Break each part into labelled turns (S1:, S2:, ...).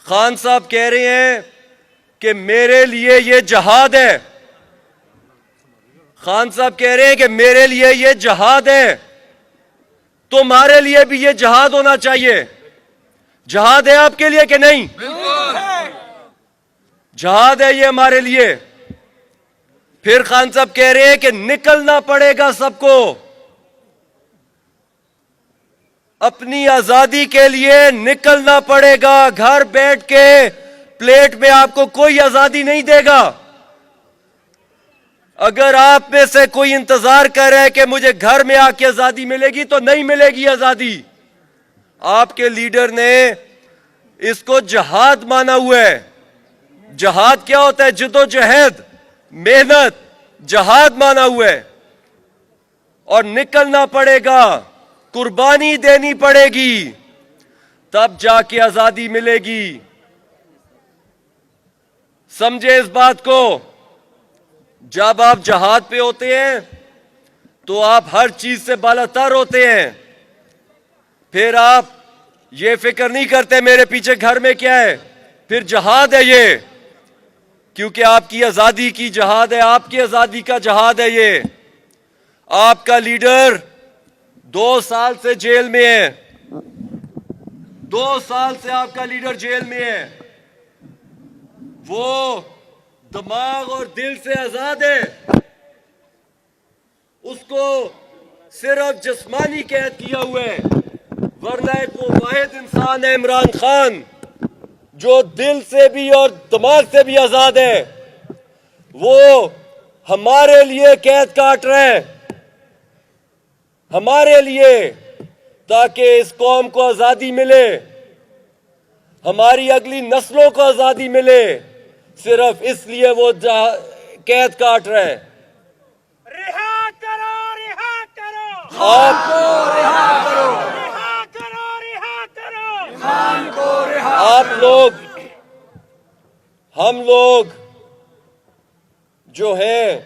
S1: خان صاحب کہہ رہے ہیں کہ میرے لیے یہ جہاد ہے. خان صاحب کہہ رہے ہیں کہ میرے لیے یہ جہاد ہے. تمہارے لیے بھی یہ جہاد ہونا چاہیے. جہاد ہے آپ کے لیے کہ نہیں؟ جہاد ہے یہ ہمارے لیے. پھر خان صاحب کہہ رہے ہیں کہ نکلنا پڑے گا سب کو. اپنی آزادی کے لیے نکلنا پڑے گا. گھر بیٹھ کے پلیٹ میں آپ کو کوئی آزادی نہیں دے گا. اگر آپ میں سے کوئی انتظار کر رہا ہے کہ مجھے گھر میں آ کے آزادی ملے گی تو نہیں ملے گی آزادی. آپ کے لیڈر نے اس کو جہاد مانا ہوا ہے. جہاد کیا ہوتا ہے؟ جد و جہد، محنت، جہاد مانا ہوا ہے. اور نکلنا پڑے گا، قربانی دینی پڑے گی، تب جا کے آزادی ملے گی. سمجھے اس بات کو. جب آپ جہاد پہ ہوتے ہیں تو آپ ہر چیز سے بالاتر ہوتے ہیں. پھر آپ یہ فکر نہیں کرتے میرے پیچھے گھر میں کیا ہے. پھر جہاد ہے یہ، کیونکہ آپ کی آزادی کی جہاد ہے. آپ کی آزادی کا جہاد ہے یہ. آپ کا لیڈر 2 سال سے جیل میں ہے. 2 سال سے آپ کا لیڈر جیل میں ہے. وہ دماغ اور دل سے آزاد ہے. اس کو صرف جسمانی قید کیا ہوا ہے، ورنہ ایک وہ واحد انسان ہے عمران خان جو دل سے بھی اور دماغ سے بھی آزاد ہے. وہ ہمارے لیے قید کاٹ رہا ہے، ہمارے لیے، تاکہ اس قوم کو آزادی ملے، ہماری اگلی نسلوں کو آزادی ملے. صرف اس لیے وہ قید کاٹ رہا ہے.
S2: رہا کرو، رہا کرو،
S1: آپ
S2: رہا کرو، رہا کرو، رہا کرو، خان کو رہا.
S1: آپ لوگ، ہم لوگ جو ہیں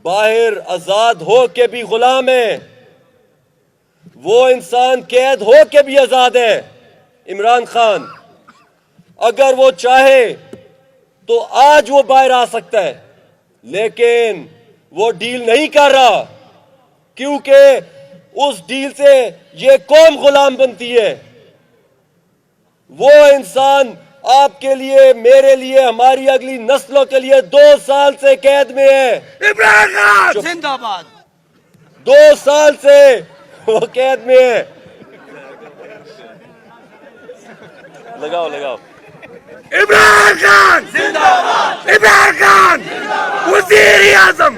S1: باہر آزاد ہو کے بھی غلام ہیں. وہ انسان قید ہو کے بھی آزاد ہے. عمران خان اگر وہ چاہے تو آج وہ باہر آ سکتا ہے، لیکن وہ ڈیل نہیں کر رہا، کیونکہ اس ڈیل سے یہ قوم غلام بنتی ہے. وہ انسان آپ کے لیے، میرے لیے، ہماری اگلی نسلوں کے لیے 2 سال سے قید میں ہے.
S2: عمران خان زندہ باد.
S1: 2 سال سے وہ قید میں ہے. لگاؤ.
S2: عمران خان زندہ باد. عمران خان وزیر اعظم.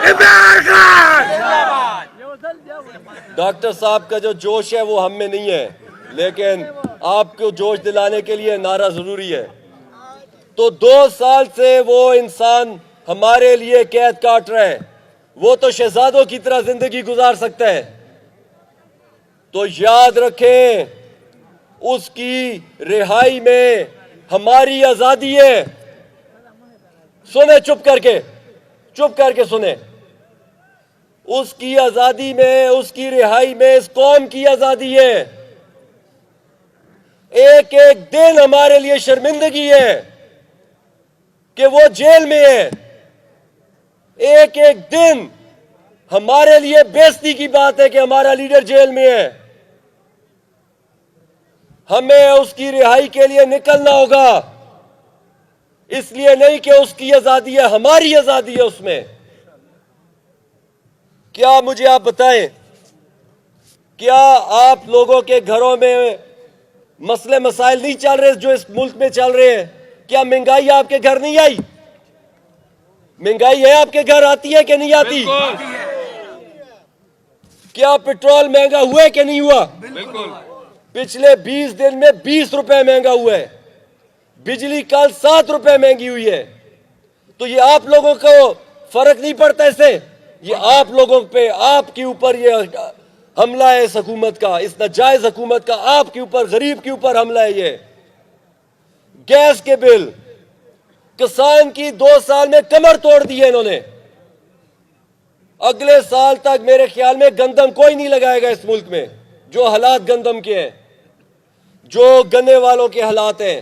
S2: عمران خان زندہ باد.
S1: ڈاکٹر صاحب کا جو جوش ہے وہ ہم میں نہیں ہے، لیکن آپ کو جوش دلانے کے لیے نعرہ ضروری ہے. تو 2 سال سے وہ انسان ہمارے لیے قید کاٹ رہا ہے. وہ تو شہزادوں کی طرح زندگی گزار سکتا ہے. تو یاد رکھیں، اس کی رہائی میں ہماری آزادی ہے. سنیں چپ کر کے سنیں. اس کی آزادی میں، اس کی رہائی میں اس قوم کی آزادی ہے. ایک ایک دن ہمارے لیے شرمندگی ہے کہ وہ جیل میں ہے. ایک ایک دن ہمارے لیے بےزتی کی بات ہے کہ ہمارا لیڈر جیل میں ہے. ہمیں اس کی رہائی کے لیے نکلنا ہوگا. اس لیے نہیں کہ اس کی آزادی ہے، ہماری آزادی ہے اس میں. کیا مجھے آپ بتائیں، کیا آپ لوگوں کے گھروں میں مسئلے مسائل نہیں چل رہے جو اس ملک میں چل رہے ہیں؟ کیا مہنگائی آپ کے گھر نہیں آئی؟ مہنگائی ہے آپ کے گھر، آتی ہے کہ نہیں آتی؟ کیا پٹرول مہنگا ہوا ہے کہ نہیں ہوا؟
S2: بالکل.
S1: پچھلے 20 دن میں 20 روپے مہنگا ہوا ہے. بجلی کل 7 روپے مہنگی ہوئی ہے. تو یہ آپ لوگوں کو فرق نہیں پڑتا اس سے؟ یہ آپ لوگوں پہ، آپ کے اوپر یہ حملہ ہے اس حکومت کا، اس ناجائز حکومت کا آپ کے اوپر، غریب کے اوپر حملہ ہے یہ. گیس کے بل، کسان کی 2 سال میں کمر توڑ دی ہے انہوں نے. اگلے سال تک میرے خیال میں گندم کوئی نہیں لگائے گا اس ملک میں. جو حالات گندم کے ہیں، جو گنے والوں کے حالات ہیں،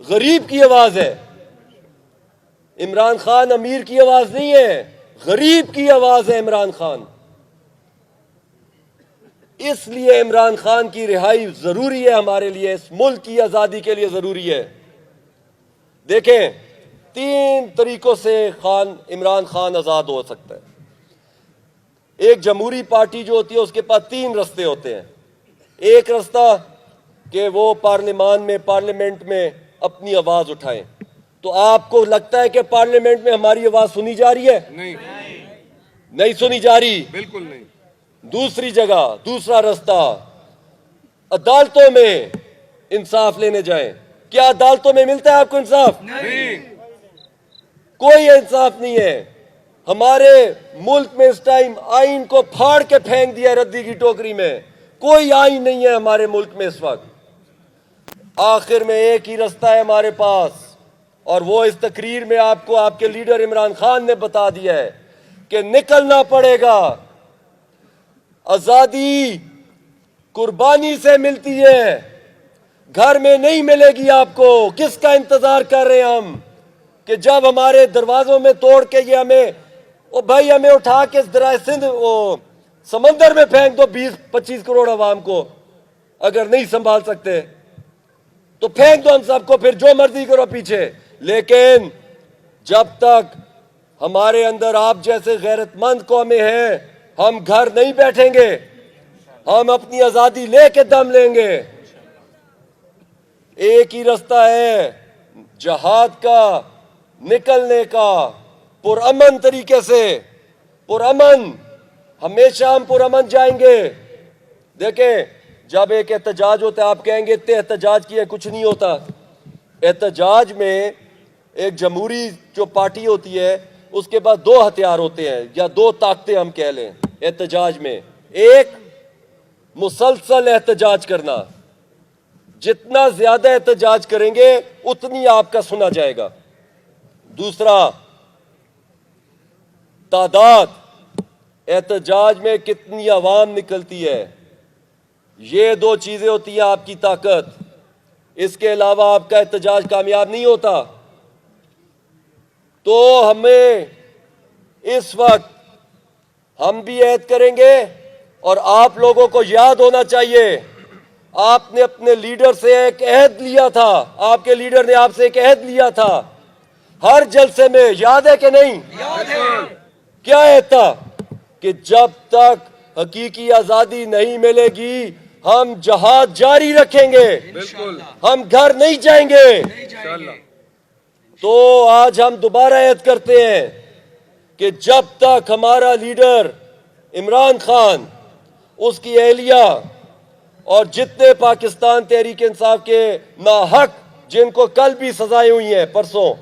S1: غریب کی آواز ہے. عمران خان امیر کی آواز نہیں ہے, غریب کی آواز ہے عمران خان. اس لیے عمران خان کی رہائی ضروری ہے ہمارے لیے, اس ملک کی آزادی کے لیے ضروری ہے. دیکھیں 3 طریقوں سے عمران خان آزاد ہو سکتا ہے. ایک جمہوری پارٹی جو ہوتی ہے اس کے پاس 3 رستے ہوتے ہیں. ایک رستہ کہ وہ پارلیمنٹ میں اپنی آواز اٹھائیں. تو آپ کو لگتا ہے کہ پارلیمنٹ میں ہماری آواز سنی جا رہی ہے؟ نہیں سنی جا رہی,
S3: بالکل نہیں.
S1: دوسرا رستہ عدالتوں میں انصاف لینے جائیں. کیا عدالتوں میں ملتا ہے آپ کو انصاف؟
S3: نہیں.
S1: کوئی انصاف نہیں ہے. ہمارے ملک میں اس ٹائم آئین کو پھاڑ کے پھینک دیا ردی کی ٹوکری میں. کوئی آئین نہیں ہے ہمارے ملک میں اس وقت. آخر میں ایک ہی رستہ ہے ہمارے پاس, اور وہ اس تقریر میں آپ کو آپ کے لیڈر عمران خان نے بتا دیا ہے کہ نکلنا پڑے گا. آزادی قربانی سے ملتی ہے, گھر میں نہیں ملے گی آپ کو. کس کا انتظار کر رہے ہیں ہم کہ جب ہمارے دروازوں میں توڑ کے یہ ہمیں اٹھا کے اس دریا سندھ سمندر میں پھینک دو 20-25 کروڑ عوام کو. اگر نہیں سنبھال سکتے تو پھینک دو ہم سب کو, پھر جو مرضی کرو پیچھے. لیکن جب تک ہمارے اندر آپ جیسے غیرت مند قومیں ہیں, ہم گھر نہیں بیٹھیں گے. ہم اپنی آزادی لے کے دم لیں گے. ایک ہی رستہ ہے جہاد کا, نکلنے کا, پرامن طریقے سے. پرامن, ہمیشہ ہم پرامن جائیں گے. دیکھیں جب ایک احتجاج ہوتا ہے آپ کہیں گے اتنے احتجاج کیے, کچھ نہیں ہوتا. احتجاج میں ایک جمہوری جو پارٹی ہوتی ہے اس کے پاس 2 ہتھیار ہوتے ہیں, یا 2 طاقتیں ہم کہہ لیں احتجاج میں. ایک مسلسل احتجاج کرنا, جتنا زیادہ احتجاج کریں گے اتنی آپ کا سنا جائے گا. دوسرا تعداد, احتجاج میں کتنی عوام نکلتی ہے. یہ 2 چیزیں ہوتی ہیں آپ کی طاقت. اس کے علاوہ آپ کا احتجاج کامیاب نہیں ہوتا. تو ہمیں اس وقت ہم بھی عہد کریں گے, اور آپ لوگوں کو یاد ہونا چاہیے آپ نے اپنے لیڈر سے ایک عہد لیا تھا. آپ کے لیڈر نے آپ سے ایک عہد لیا تھا ہر جلسے میں, یاد ہے کہ نہیں؟ کیا عہد تھا؟ کہ جب تک حقیقی آزادی نہیں ملے گی ہم جہاد جاری رکھیں گے, ہم گھر نہیں جائیں گے. تو آج ہم دوبارہ عہد کرتے ہیں کہ جب تک ہمارا لیڈر عمران خان, اس کی اہلیہ اور جتنے پاکستان تحریک انصاف کے ناحق جن کو کل بھی سزائیں ہوئی ہیں پرسوں,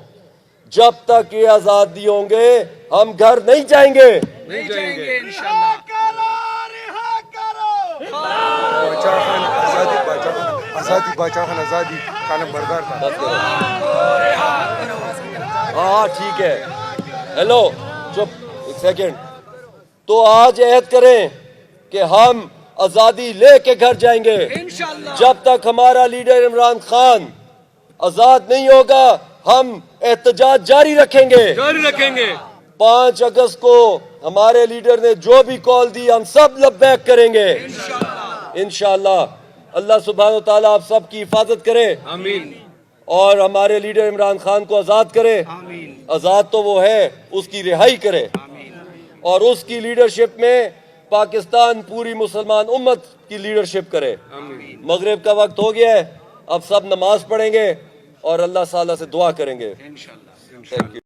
S1: جب تک یہ آزاد نہیں ہوں گے ہم گھر نہیں جائیں گے.
S2: رہا کرو.
S3: آزادی باچا خان آزادی کالم بردار تھا.
S1: ہاں ٹھیک ہے, ہیلو چپ ایک سیکنڈ. تو آج عہد کریں کہ ہم آزادی لے کے گھر جائیں گے. جب تک ہمارا لیڈر عمران خان آزاد نہیں ہوگا ہم احتجاج جاری رکھیں گے. 5 اگست کو ہمارے لیڈر نے جو بھی کال دی ہم سب لبیک کریں گے انشاءاللہ. اللہ سبحانہ و تعالیٰ آپ سب کی حفاظت کرے,
S3: آمین.
S1: اور ہمارے لیڈر عمران خان کو آزاد کرے. آزاد تو وہ ہے, اس کی رہائی کرے, اور اس کی لیڈرشپ میں پاکستان پوری مسلمان امت کی لیڈرشپ کرے. مغرب کا وقت ہو گیا ہے, اب سب نماز پڑھیں گے اور اللہ تعالیٰ سے دعا کریں گے. Thank you.